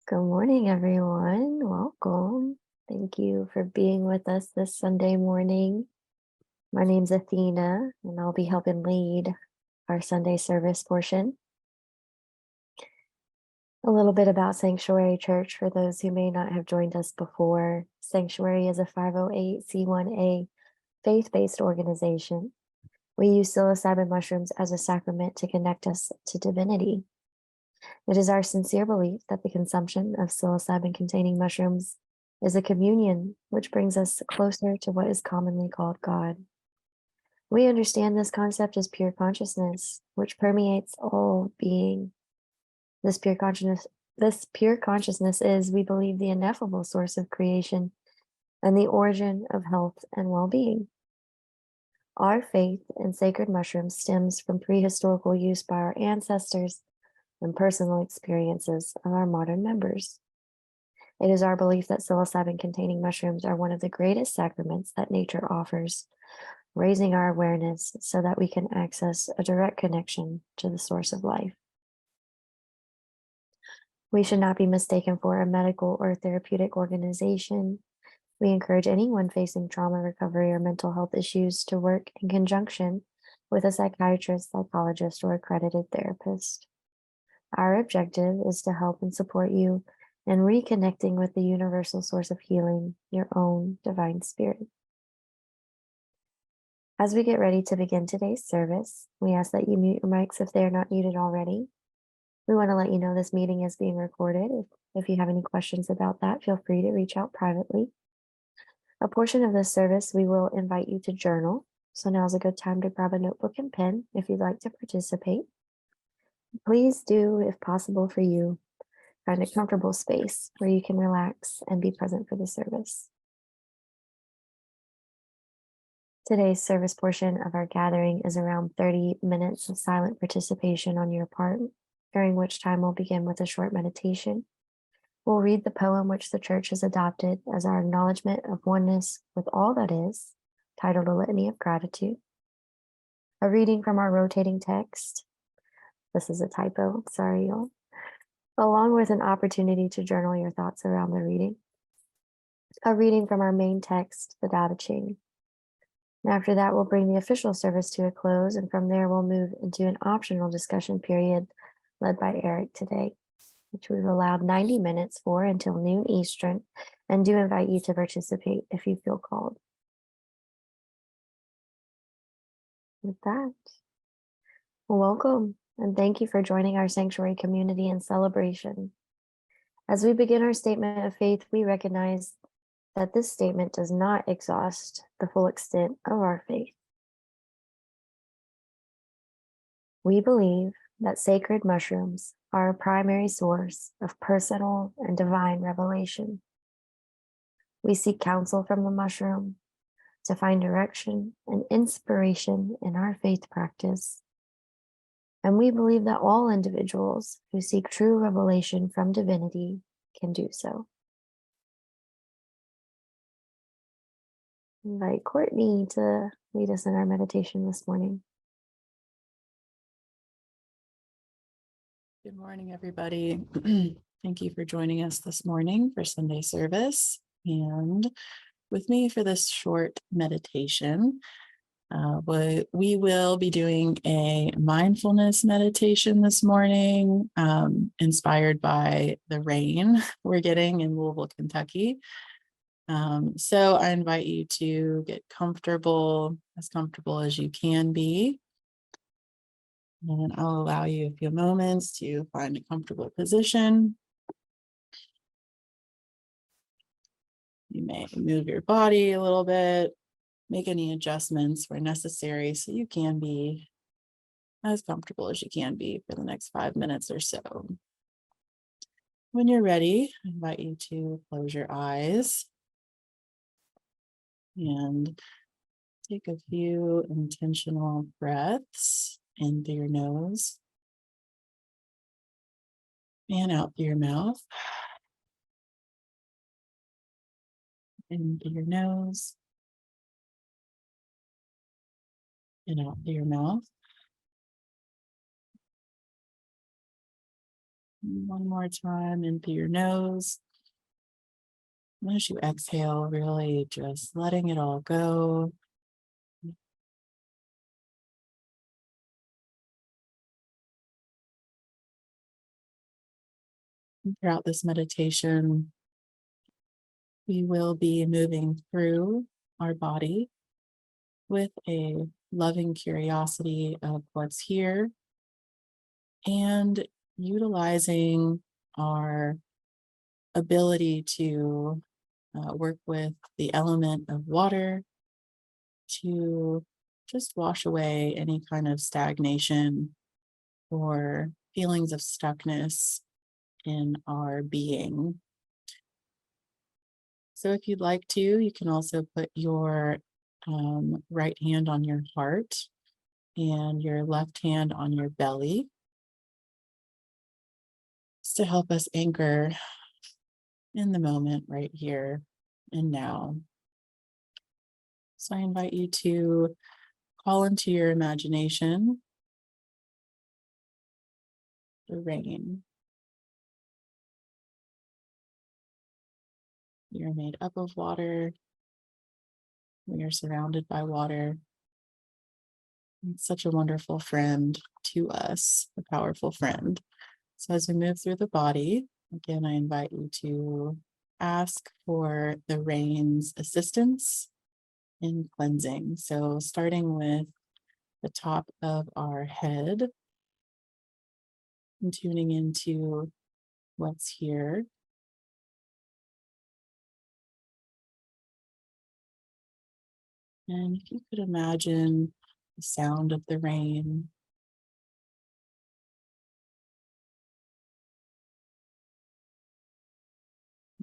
Good morning, everyone. Welcome. Thank you for being with us this Sunday morning. My name's Athena, and I'll be helping lead our Sunday service portion. A little bit about Sanctuary Church for those who may not have joined us before. Sanctuary is a 508c1a faith-based organization. We use psilocybin mushrooms as a sacrament to connect us to divinity. It is our sincere belief that the consumption of psilocybin-containing mushrooms is a communion which brings us closer to what is commonly called God. We understand this concept as pure consciousness, which permeates all being. This pure consciousness is, we believe, the ineffable source of creation and the origin of health and well-being. Our faith in sacred mushrooms stems from prehistorical use by our ancestors and personal experiences of our modern members. It is our belief that psilocybin-containing mushrooms are one of the greatest sacraments that nature offers, raising our awareness so that we can access a direct connection to the source of life. We should not be mistaken for a medical or therapeutic organization. We encourage anyone facing trauma recovery or mental health issues to work in conjunction with a psychiatrist, psychologist, or accredited therapist. Our objective is to help and support you in reconnecting with the universal source of healing, your own divine spirit. As we get ready to begin today's service, we ask that you mute your mics if they are not muted already. We want to let you know this meeting is being recorded. If you have any questions about that, feel free to reach out privately. A portion of this service, we will invite you to journal. So now's a good time to grab a notebook and pen if you'd like to participate. Please do, if possible for you, find a comfortable space where you can relax and be present for the service. Today's service portion of our gathering is around 30 minutes of silent participation on your part, during which time we'll begin with a short meditation. We'll read the poem which the church has adopted as our acknowledgement of oneness with all that is, titled A Litany of Gratitude. A reading from our rotating text. This is a typo, sorry y'all. Along with an opportunity to journal your thoughts around the reading. A reading from our main text, the Tao Te Ching. And after that, we'll bring the official service to a close, and from there we'll move into an optional discussion period led by Eric today, which we've allowed 90 minutes for until noon Eastern, and do invite you to participate if you feel called. With that, welcome. And thank you for joining our sanctuary community in celebration. As we begin our statement of faith, we recognize that this statement does not exhaust the full extent of our faith. We believe that sacred mushrooms are a primary source of personal and divine revelation. We seek counsel from the mushroom to find direction and inspiration in our faith practice. And we believe that all individuals who seek true revelation from divinity can do so. I invite Courtney to lead us in our meditation this morning. Good morning, everybody. Thank you for joining us this morning for Sunday service. And with me for this short meditation, we will be doing a mindfulness meditation this morning, inspired by the rain we're getting in Louisville, Kentucky. So I invite you to get comfortable as you can be. And I'll allow you a few moments to find a comfortable position. You may move your body a little bit, make any adjustments where necessary so you can be as comfortable as you can be for the next 5 minutes or so. When you're ready, I invite you to close your eyes and take a few intentional breaths in through your nose and out through your mouth. In through your nose and out through your mouth. One more time in through your nose. And as you exhale, really just letting it all go. And throughout this meditation, we will be moving through our body with a loving curiosity of what's here and utilizing our ability to work with the element of water to just wash away any kind of stagnation or feelings of stuckness in our being. So, if you'd like to, you can also put your right hand on your heart and your left hand on your belly, just to help us anchor in the moment right here and now. So, I invite you to call into your imagination the rain. You're made up of water. We are surrounded by water. It's such a wonderful friend to us, a powerful friend. So as we move through the body, again, I invite you to ask for the rain's assistance in cleansing. So starting with the top of our head and tuning into what's here. And if you could imagine the sound of the rain,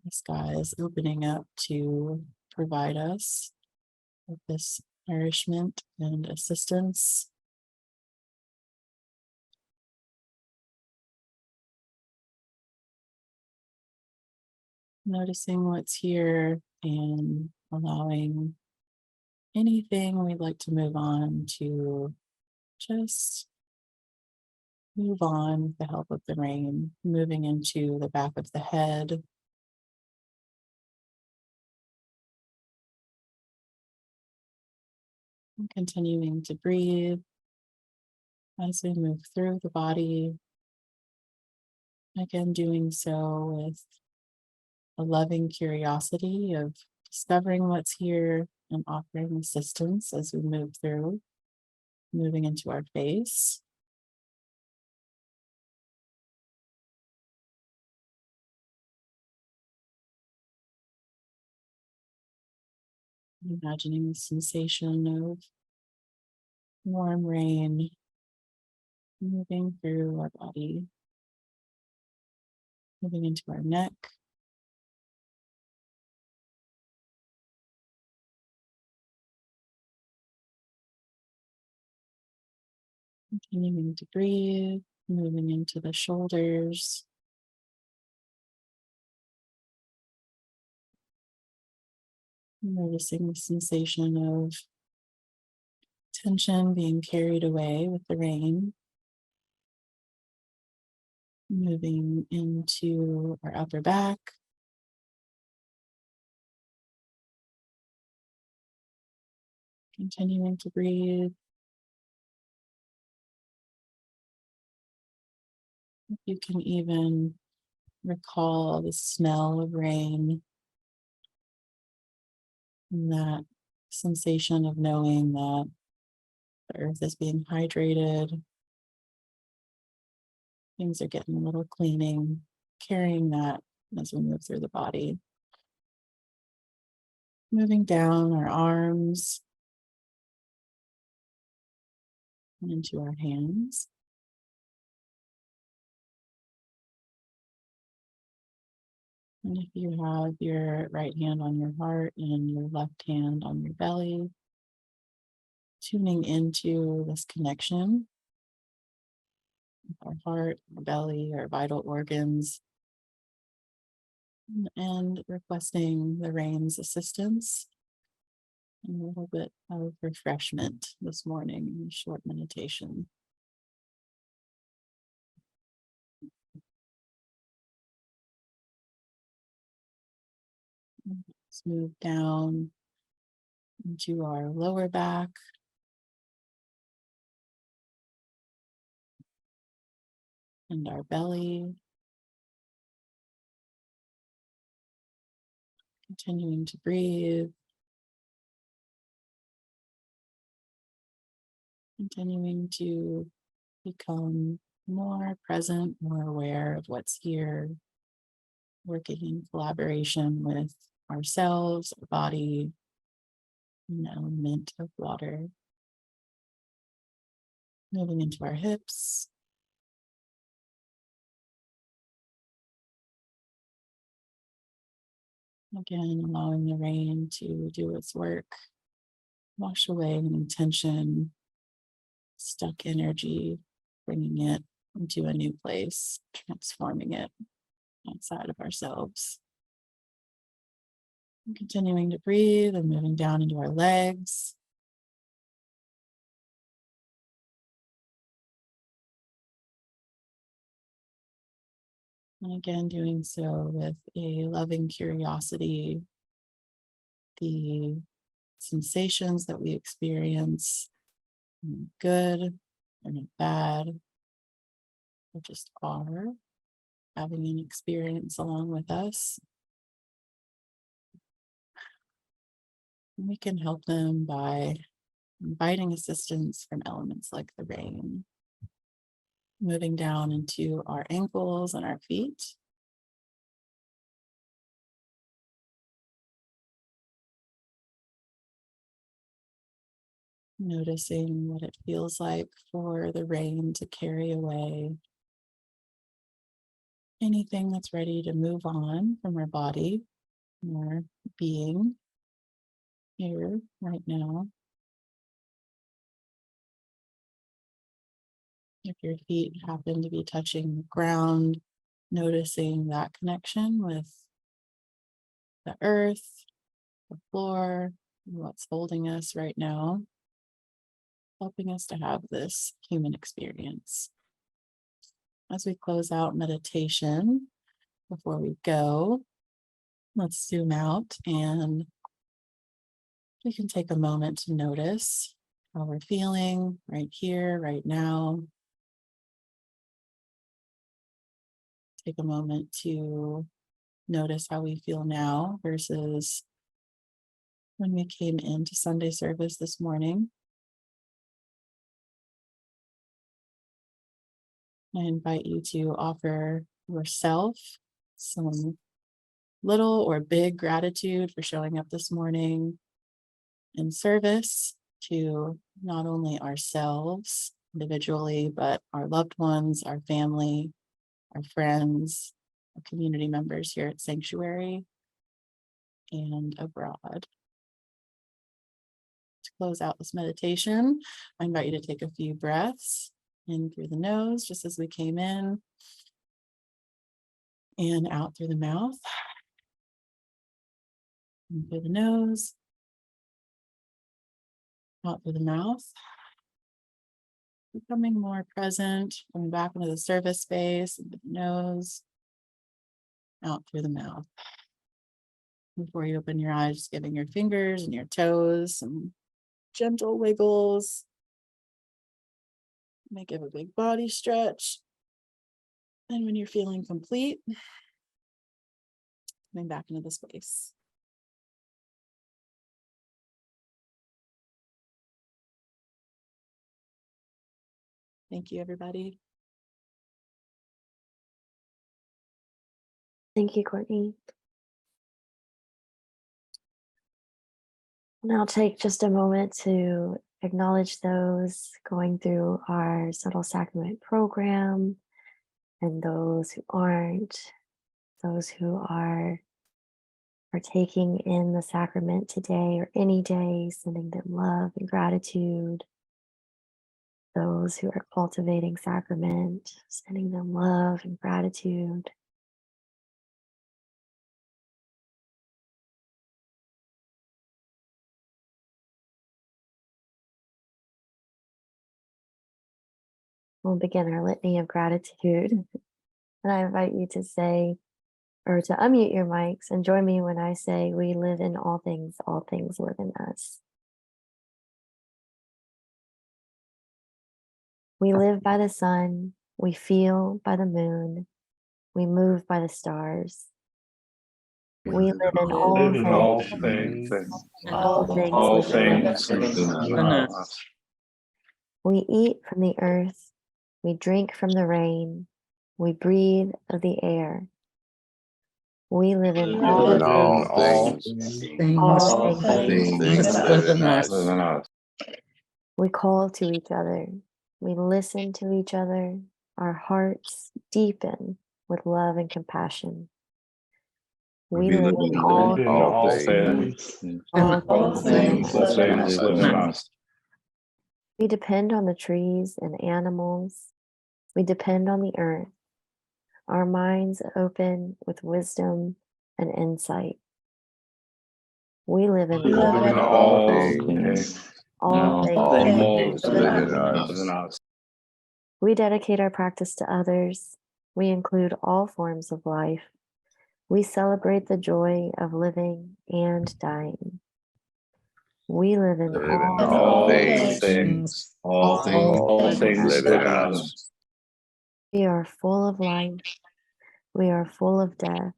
the sky is opening up to provide us with this nourishment and assistance. Noticing what's here and allowing anything we'd like to move on to just move on with the help of the rain, moving into the back of the head, and continuing to breathe as we move through the body. Again, doing so with a loving curiosity of discovering what's here and offering assistance as we move through, moving into our face. Imagining the sensation of warm rain moving through our body, moving into our neck, continuing to breathe, moving into the shoulders, noticing the sensation of tension being carried away with the rain, moving into our upper back, continuing to breathe. You can even recall the smell of rain and that sensation of knowing that the earth is being hydrated, things are getting a little cleaning, carrying that as we move through the body. Moving down our arms and into our hands. And if you have your right hand on your heart and your left hand on your belly, tuning into this connection with our heart, our belly, our vital organs, and requesting the rain's assistance and a little bit of refreshment this morning in a short meditation. Let's move down into our lower back, and our belly, continuing to breathe, continuing to become more present, more aware of what's here, working in collaboration with ourselves, our body, an element of water, moving into our hips. Again, allowing the rain to do its work, wash away any tension, stuck energy, bringing it into a new place, transforming it outside of ourselves. And continuing to breathe and moving down into our legs. And again, doing so with a loving curiosity, the sensations that we experience, good or not bad, or just are having an experience along with us. And we can help them by inviting assistance from elements like the rain, moving down into our ankles and our feet. Noticing what it feels like for the rain to carry away anything that's ready to move on from our body or being here right now. If your feet happen to be touching the ground, noticing that connection with the earth, the floor, what's holding us right now, helping us to have this human experience. As we close out meditation, before we go, let's zoom out and we can take a moment to notice how we're feeling right here, right now. Take a moment to notice how we feel now versus when we came into Sunday service this morning. I invite you to offer yourself some little or big gratitude for showing up this morning in service to not only ourselves individually, but our loved ones, our family, our friends, our community members here at Sanctuary and abroad. To close out this meditation, I invite you to take a few breaths in through the nose, just as we came in, and out through the mouth. In through the nose, out through the mouth. Becoming more present, coming back into the service space, into the nose, out through the mouth. Before you open your eyes, just giving your fingers and your toes some gentle wiggles. May give a big body stretch. And when you're feeling complete, coming back into the space. Thank you, everybody. Thank you, Courtney. And I'll take just a moment to acknowledge those going through our subtle sacrament program and those who aren't, those who are partaking in the sacrament today or any day, sending them love and gratitude. Those who are cultivating sacrament, sending them love and gratitude. We'll begin our litany of gratitude. And I invite you to say, or to unmute your mics and join me when I say, we live in all things live in us. We live by the sun, we feel by the moon, we move by the stars. We live in all things. All things live in us. We eat from the earth, we drink from the rain, we breathe of the air. We live in all things. All things live in us. We call to each other. We listen to each other. Our hearts deepen with love and compassion. We live in all things. All things live in us. We depend on the trees and animals. We depend on the earth. Our minds open with wisdom and insight. We live in all things. All things live in us. We dedicate our practice to others. We include all forms of life. We celebrate the joy of living and dying. We live in all things. All things live in us. We are full of life. We are full of death.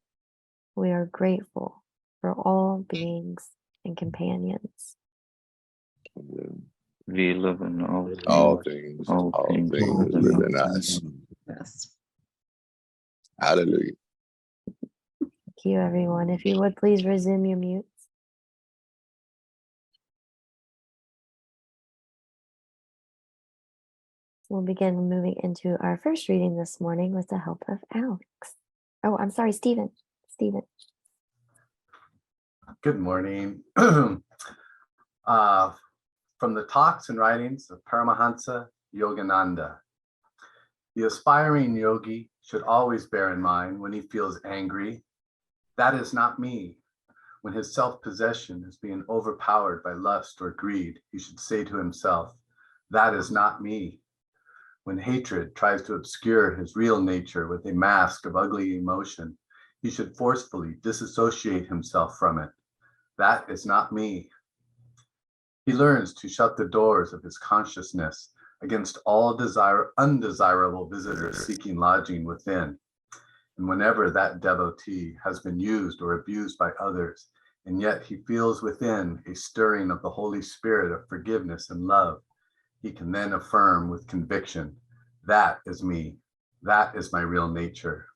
We are grateful for all beings and companions. We live in all things live in us. Yes. Hallelujah. Thank you, everyone. If you would please resume your mutes. We'll begin moving into our first reading this morning with the help of Alex. Oh, I'm sorry, Stephen. Good morning. From the talks and writings of Paramahansa Yogananda. The aspiring yogi should always bear in mind when he feels angry, that is not me. When his self-possession is being overpowered by lust or greed, he should say to himself, that is not me. When hatred tries to obscure his real nature with a mask of ugly emotion, he should forcefully disassociate himself from it. That is not me. He learns to shut the doors of his consciousness against all undesirable visitors seeking lodging within. And whenever that devotee has been used or abused by others, and yet he feels within a stirring of the Holy Spirit of forgiveness and love, he can then affirm with conviction, that is me, that is my real nature.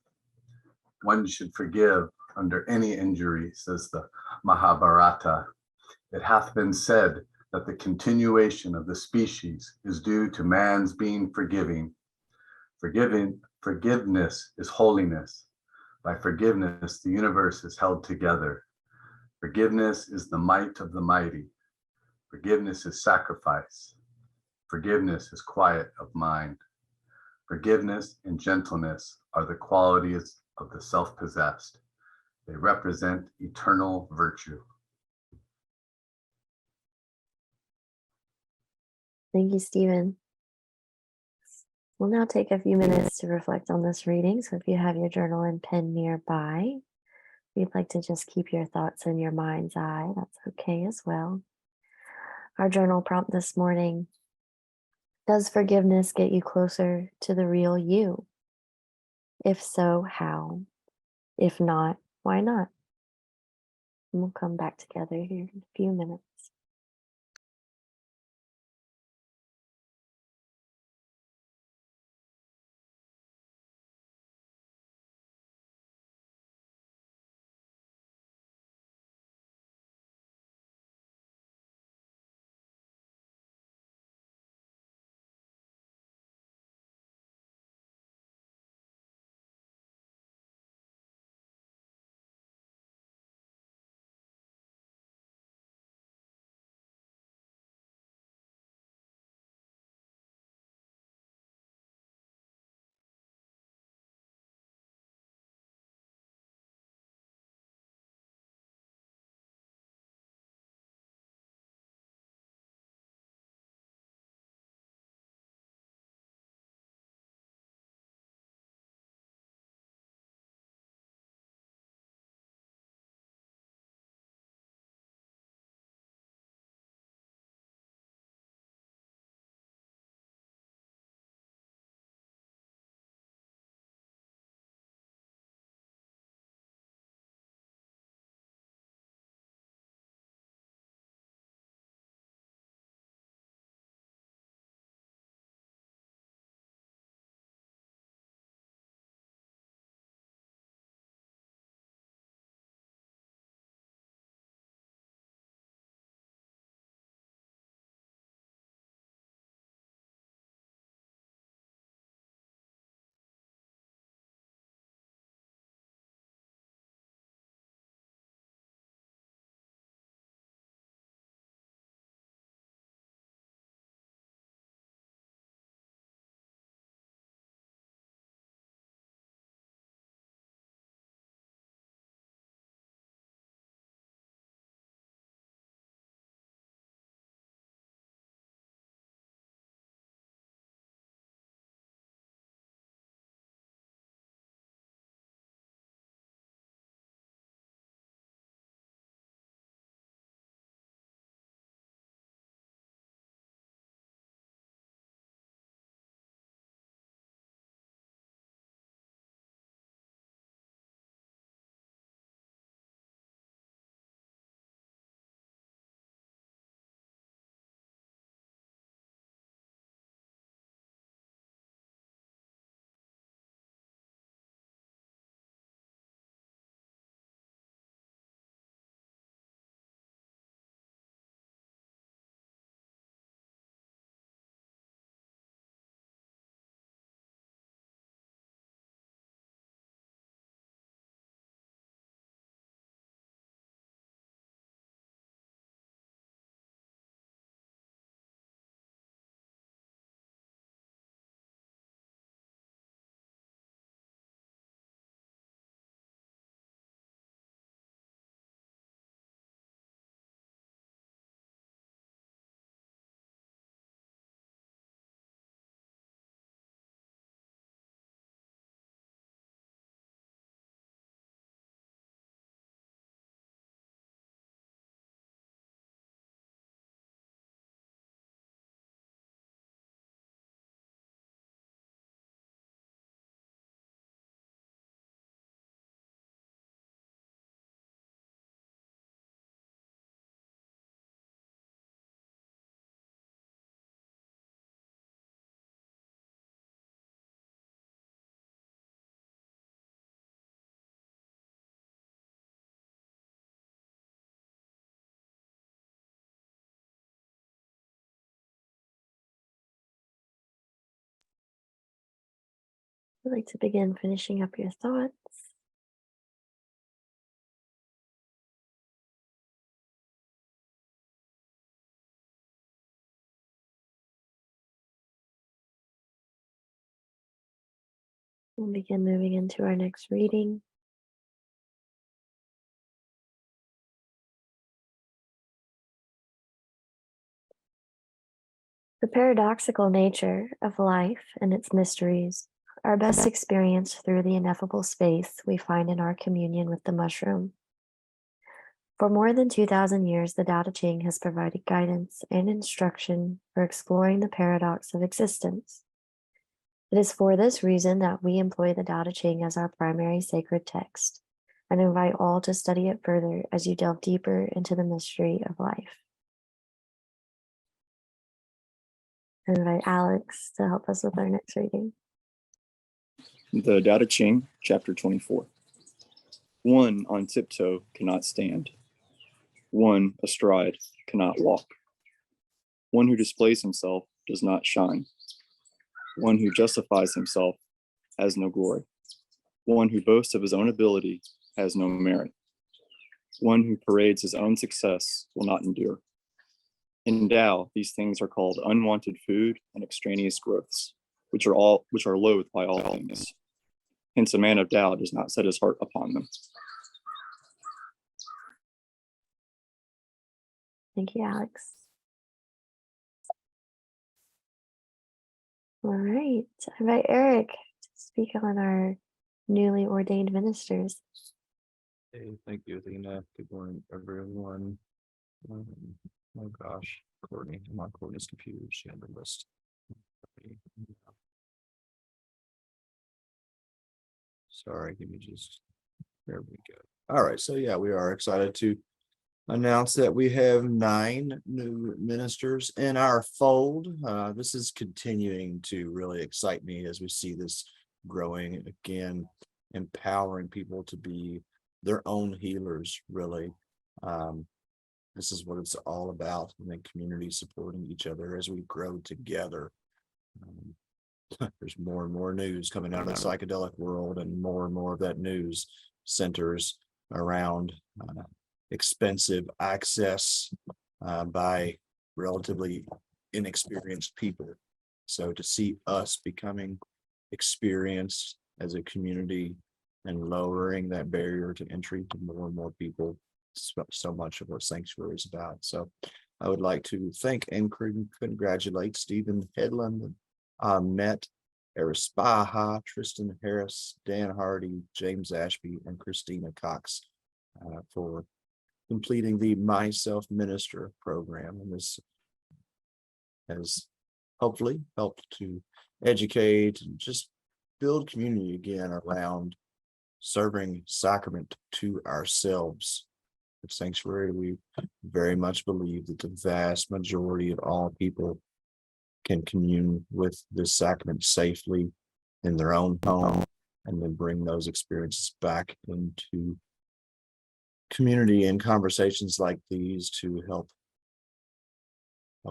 One should forgive under any injury, says the Mahabharata. It hath been said that the continuation of the species is due to man's being forgiving. Forgiveness is holiness. By forgiveness, the universe is held together. Forgiveness is the might of the mighty. Forgiveness is sacrifice. Forgiveness is quiet of mind. Forgiveness and gentleness are the qualities of the self-possessed. They represent eternal virtue. Thank you, Stephen. We'll now take a few minutes to reflect on this reading. So if you have your journal and pen nearby, if you'd like to just keep your thoughts in your mind's eye, that's okay as well. Our journal prompt this morning: does forgiveness get you closer to the real you? If so, how? If not, why not? And we'll come back together here in a few minutes. I'd like to begin finishing up your thoughts. We'll begin moving into our next reading. The paradoxical nature of life and its mysteries are best experienced through the ineffable space we find in our communion with the mushroom. For more than 2,000 years, the Tao Te Ching has provided guidance and instruction for exploring the paradox of existence. It is for this reason that we employ the Tao Te Ching as our primary sacred text and invite all to study it further as you delve deeper into the mystery of life. I invite Alex to help us with our next reading. The Tao Te Ching, chapter 24. One on tiptoe cannot stand. One astride cannot walk. One who displays himself does not shine. One who justifies himself has no glory. One who boasts of his own ability has no merit. One who parades his own success will not endure. In Tao, these things are called unwanted food and extraneous growths, which are loathed by all things. Hence, a man of Tao does not set his heart upon them. Thank you, Alex. All right, I invite Eric to speak on our newly ordained ministers. Hey, thank you, Athena. Good morning, everyone. Oh gosh, Courtney's computer. She had the list. Sorry, give me just. There we go. All right, so yeah, we are excited to announce that we have 9 new ministers in our fold. This is continuing to really excite me as we see this growing again, empowering people to be their own healers, really. This is what it's all about, and the community supporting each other as we grow together. There's more and more news coming out of the psychedelic world, and more of that news centers around expensive access by relatively inexperienced people. So to see us becoming experienced as a community and lowering that barrier to entry to more and more people, so much of what Psanctuary is about. So I would like to thank and congratulate Stephen Headland, Met Arispaha, Tristan Harris, Dan Hardy, James Ashby, and Christina Cox for completing the Myself Minister program. And this has hopefully helped to educate and just build community again around serving sacrament to ourselves. At Psanctuary, we very much believe that the vast majority of all people can commune with this sacrament safely in their own home, and then bring those experiences back into community and conversations like these to help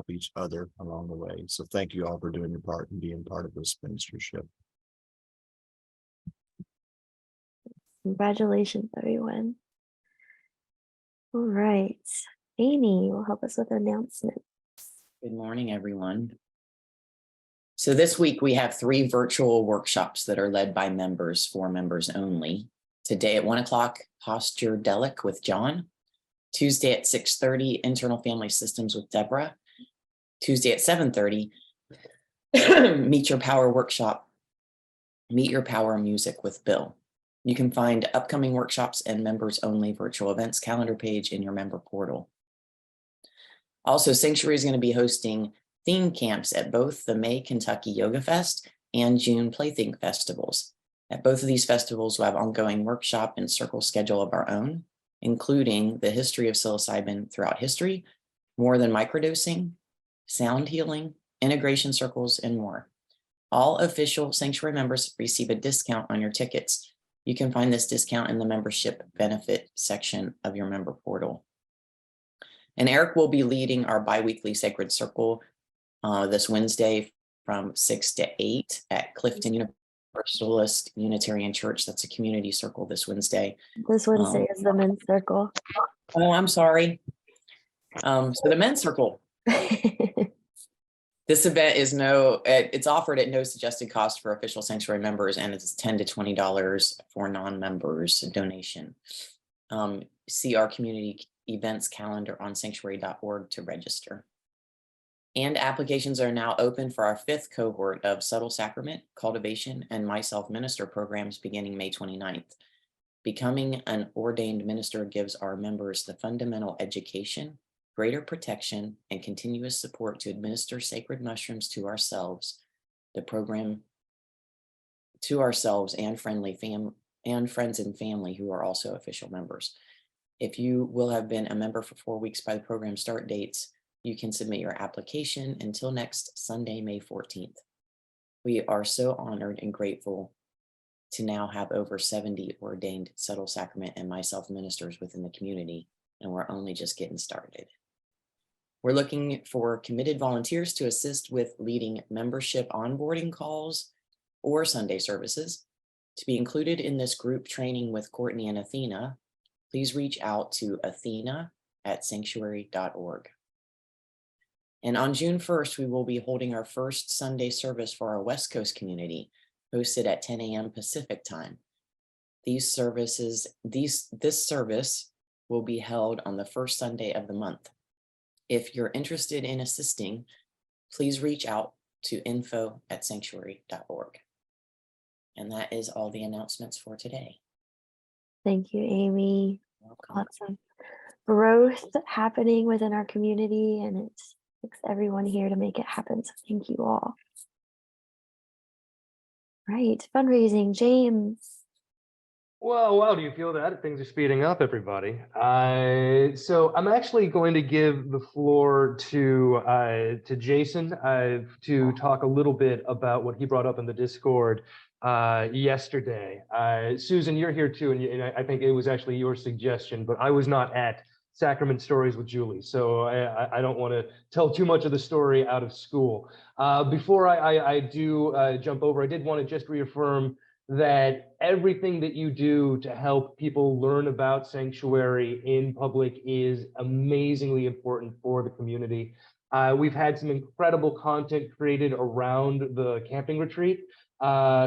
each other along the way. So thank you all for doing your part and being part of this ministership. Congratulations, everyone. All right, Amy will help us with announcements. Good morning, everyone. So this week we have 3 virtual workshops that are led by members for members only. Today at 1 o'clock, Posture Delic with John. Tuesday at 6:30, Internal Family Systems with Deborah. Tuesday at 7:30, Meet Your Power workshop, Meet Your Power Music with Bill. You can find upcoming workshops and members only virtual events calendar page in your member portal. Also, Psanctuary is going to be hosting theme camps at both the May Kentucky Yoga Fest and June Plaything Festivals. At both of these festivals, we'll have ongoing workshop and circle schedule of our own, including the history of psilocybin throughout history, more than microdosing, sound healing, integration circles, and more. All official Psanctuary members receive a discount on your tickets. You can find this discount in the membership benefit section of your member portal. And Eric will be leading our bi-weekly Sacred Circle this Wednesday from 6 to 8 at Clifton University. Universalist Unitarian Church. That's a community circle this Wednesday. This Wednesday is the men's circle. Oh, I'm sorry. So the men's circle. This event is it's offered at no suggested cost for official sanctuary members, and it's $10 to $20 for non-members donation. See our community events calendar on sanctuary.org to register. And applications are now open for our 5th cohort of subtle sacrament, cultivation, and myself minister programs beginning May 29th. Becoming an ordained minister gives our members the fundamental education, greater protection, and continuous support to administer sacred mushrooms to ourselves, the program to ourselves and friends and family who are also official members. If you will have been a member for 4 weeks by the program start dates, you can submit your application until next Sunday, May 14th. We are so honored and grateful to now have over 70 ordained subtle sacrament and myself ministers within the community, and we're only just getting started. We're looking for committed volunteers to assist with leading membership onboarding calls or Sunday services. To be included in this group training with Courtney and Athena, please reach out to athena@sanctuary.org. And on June 1st, we will be holding our first Sunday service for our West Coast community, hosted at 10 a.m. Pacific time. This service will be held on the first Sunday of the month. If you're interested in assisting, please reach out to info@sanctuary.org. And that is all the announcements for today. Thank you, Amy. Welcome. Lots of growth happening within our community, and it takes everyone here to make it happen. So thank you all. Right, fundraising, James. Well, wow, do you feel that? Things are speeding up, everybody. So I'm actually going to give the floor to Jason to talk a little bit about what he brought up in the Discord yesterday. Susan, you're here too, and I think it was actually your suggestion, but I was not at Sacrament Stories with Julie, so I don't want to tell too much of the story out of school. Before I do jump over, I did want to just reaffirm that everything that you do to help people learn about Sanctuary in public is amazingly important for the community. We've had some incredible content created around the camping retreat,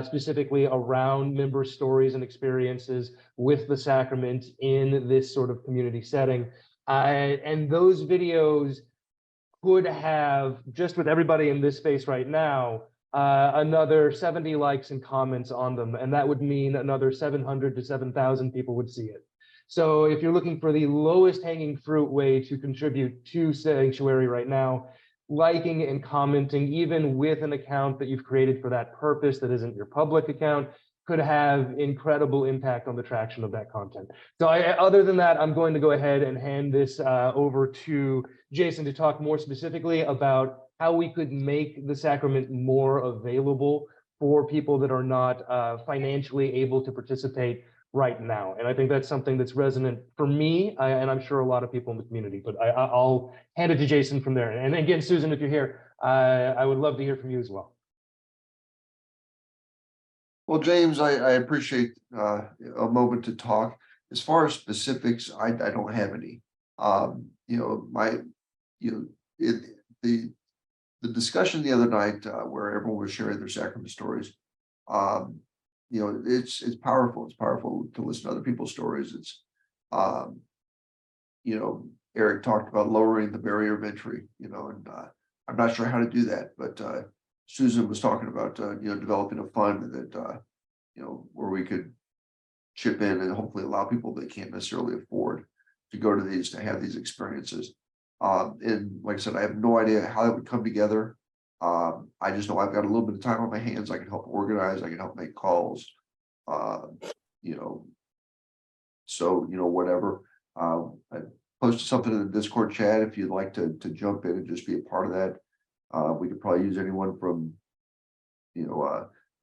specifically around member stories and experiences with the sacrament in this sort of community setting. And those videos could have, just with everybody in this space right now, another 70 likes and comments on them, and that would mean another 700 to 7,000 people would see it. So if you're looking for the lowest hanging fruit way to contribute to Sanctuary right now, liking and commenting, even with an account that you've created for that purpose that isn't your public account, could have incredible impact on the traction of that content. So other than that, I'm going to go ahead and hand this over to Jason to talk more specifically about how we could make the sacrament more available for people that are not financially able to participate right now. And I think that's something that's resonant for me, and I'm sure a lot of people in the community, but I'll hand it to Jason from there. And again, Susan, if you're here, I would love to hear from you as well. Well, James, I appreciate a moment to talk. As far as specifics, I don't have any. The discussion the other night where everyone was sharing their sacrament stories, it's powerful. It's powerful to listen to other people's stories. It's, Eric talked about lowering the barrier of entry, and I'm not sure how to do that, but Susan was talking about, developing a fund that, where we could chip in and hopefully allow people that can't necessarily afford to go to these, to have these experiences. And like I said, I have no idea how it would come together. I just know I've got a little bit of time on my hands. I can help organize, I can help make calls, whatever. I posted something in the Discord chat if you'd like to jump in and just be a part of that. We could probably use anyone from,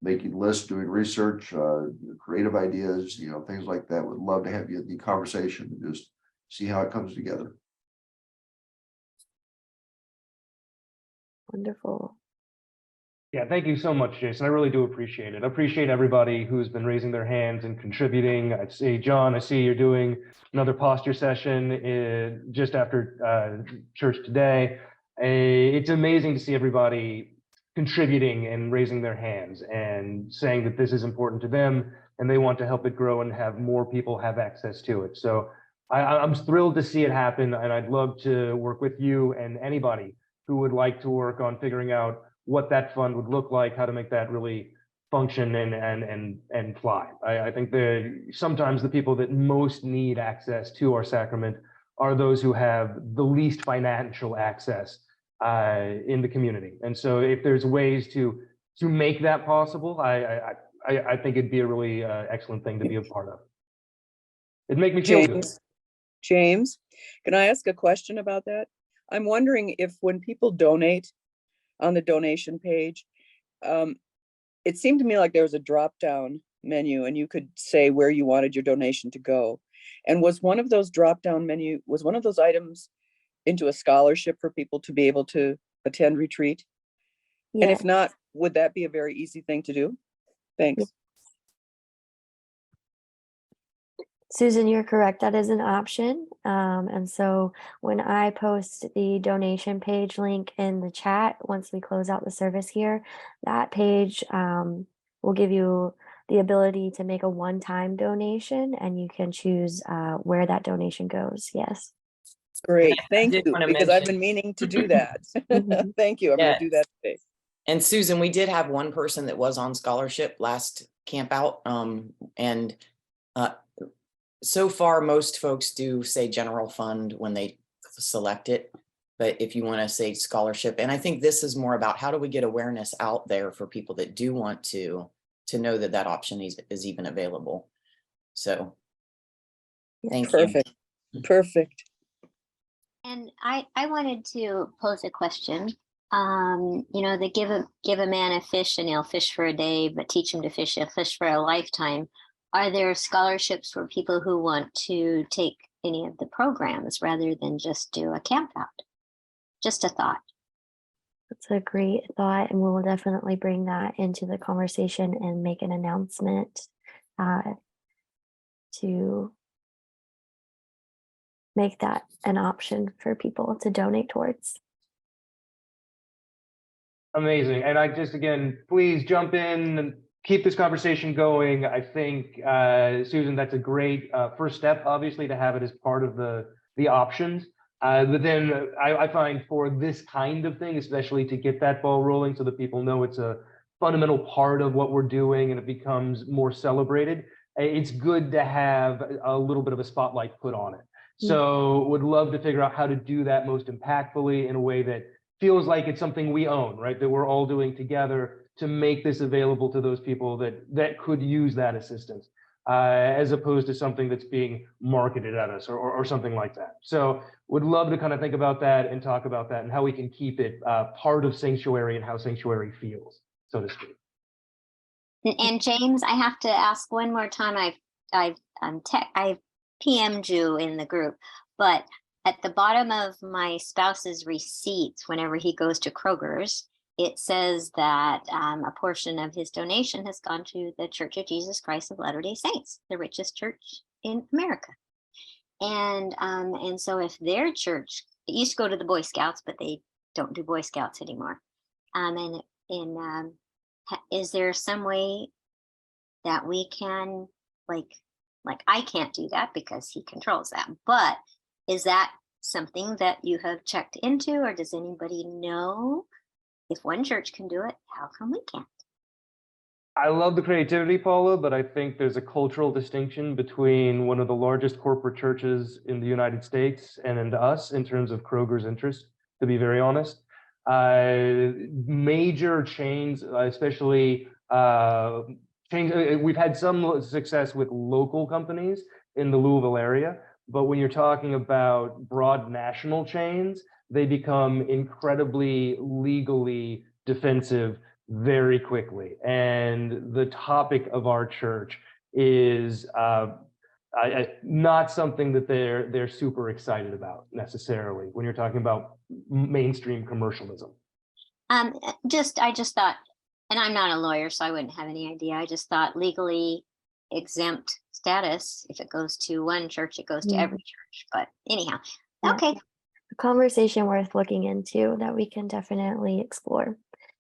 making lists, doing research, creative ideas, things like that. Would love to have you in the conversation and just see how it comes together. Wonderful. Yeah, thank you so much, Jason. I really do appreciate it. I appreciate everybody who's been raising their hands and contributing. I see, John, I see you're doing another posture session just after church today. It's amazing to see everybody contributing and raising their hands and saying that this is important to them and they want to help it grow and have more people have access to it. So I'm thrilled to see it happen, and I'd love to work with you and anybody who would like to work on figuring out what that fund would look like, how to make that really function and fly. I think sometimes the people that most need access to our sacrament are those who have the least financial access in the community. And so if there's ways to make that possible, I think it'd be a really excellent thing to be a part of. It'd make me feel good. James, can I ask a question about that? I'm wondering if when people donate on the donation page, it seemed to me like there was a drop-down menu and you could say where you wanted your donation to go. And was one of those items into a scholarship for people to be able to attend retreat? Yeah. And if not, would that be a very easy thing to do? Thanks. Susan, you're correct. That is an option. And so when I post the donation page link in the chat, once we close out the service here, that page will give you the ability to make a one-time donation, and you can choose where that donation goes. Yes. Great. Thank did you, wanna because I've mention- been meaning to do that. Mhm. Thank you. I'm going to do that today. And Susan, we did have one person that was on scholarship last camp out. And so far, most folks do say general fund when they select it. But if you want to say scholarship, and I think this is more about how do we get awareness out there for people that do want to know that that option is even available. So thank you. Perfect. Perfect. And I wanted to pose a question. They give a man a fish and he'll fish for a day, but teach him to fish, he'll fish for a lifetime. Are there scholarships for people who want to take any of the programs rather than just do a camp out? Just a thought. That's a great thought, and we will definitely bring that into the conversation and make an announcement to make that an option for people to donate towards. Amazing. And I just, again, please jump in and keep this conversation going. I think, Susan, that's a great first step, obviously, to have it as part of the options. But then I find for this kind of thing, especially to get that ball rolling so that people know it's a fundamental part of what we're doing and it becomes more celebrated, it's good to have a little bit of a spotlight put on it. So would love to figure out how to do that most impactfully in a way that feels like it's something we own, right? That we're all doing together to make this available to those people that could use that assistance, as opposed to something that's being marketed at us or something like that. So would love to kind of think about that and talk about that and how we can keep it part of Psanctuary and how Psanctuary feels, so to speak. And James, I have to ask one more time. I've PM'd you in the group, but at the bottom of my spouse's receipts, whenever he goes to Kroger's, it says that a portion of his donation has gone to the Church of Jesus Christ of Latter-day Saints, the richest church in America. And so if their church, it used to go to the Boy Scouts, but they don't do Boy Scouts anymore. Is there some way that we can, like I can't do that because he controls that, but is that something that you have checked into, or does anybody know if one church can do it, how come we can't? I love the creativity, Paula, but I think there's a cultural distinction between one of the largest corporate churches in the United States and us in terms of Kroger's interest, to be very honest. Major chains, especially chains, we've had some success with local companies in the Louisville area, but when you're talking about broad national chains, they become incredibly legally defensive very quickly. And the topic of our church is not something that they're super excited about necessarily when you're talking about mainstream commercialism. I just thought And I'm not a lawyer, so I wouldn't have any idea. I just thought legally exempt status, if it goes to one church, it goes to every church. But anyhow, Yeah. okay. A conversation worth looking into that we can definitely explore.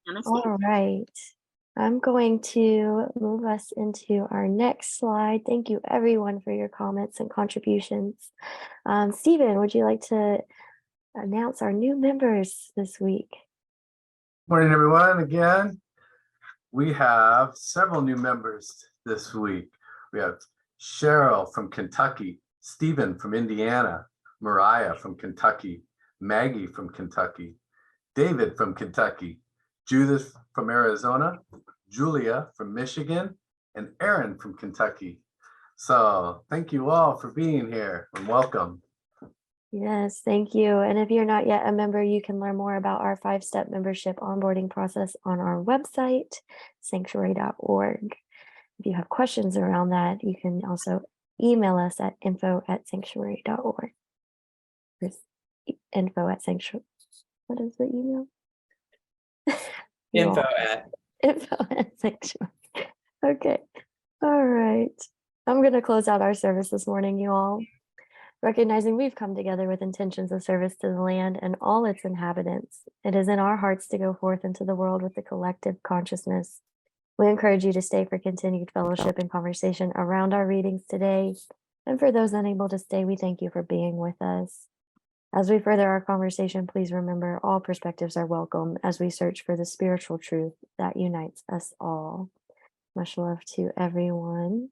Namaste. All right. I'm going to move us into our next slide. Thank you everyone for your comments and contributions. Stephen, would you like to announce our new members this week? Morning, everyone. Again, we have several new members this week. We have Cheryl from Kentucky, Stephen from Indiana, Mariah from Kentucky, Maggie from Kentucky, David from Kentucky, Judith from Arizona, Julia from Michigan, and Aaron from Kentucky. So thank you all for being here and welcome. Yes, thank you. And if you're not yet a member, you can learn more about our 5-step membership onboarding process on our website, psanctuary.org. If you have questions around that, you can also email us at info@psanctuary.org. Info@sanctuary. What is the email? Info@sanctuary. Okay. All right. I'm going to close out our service this morning, you all. Recognizing we've come together with intentions of service to the land and all its inhabitants, it is in our hearts to go forth into the world with the collective consciousness. We encourage you to stay for continued fellowship and conversation around our readings today. And for those unable to stay, we thank you for being with us. As we further our conversation, please remember all perspectives are welcome as we search for the spiritual truth that unites us all. Much love to everyone.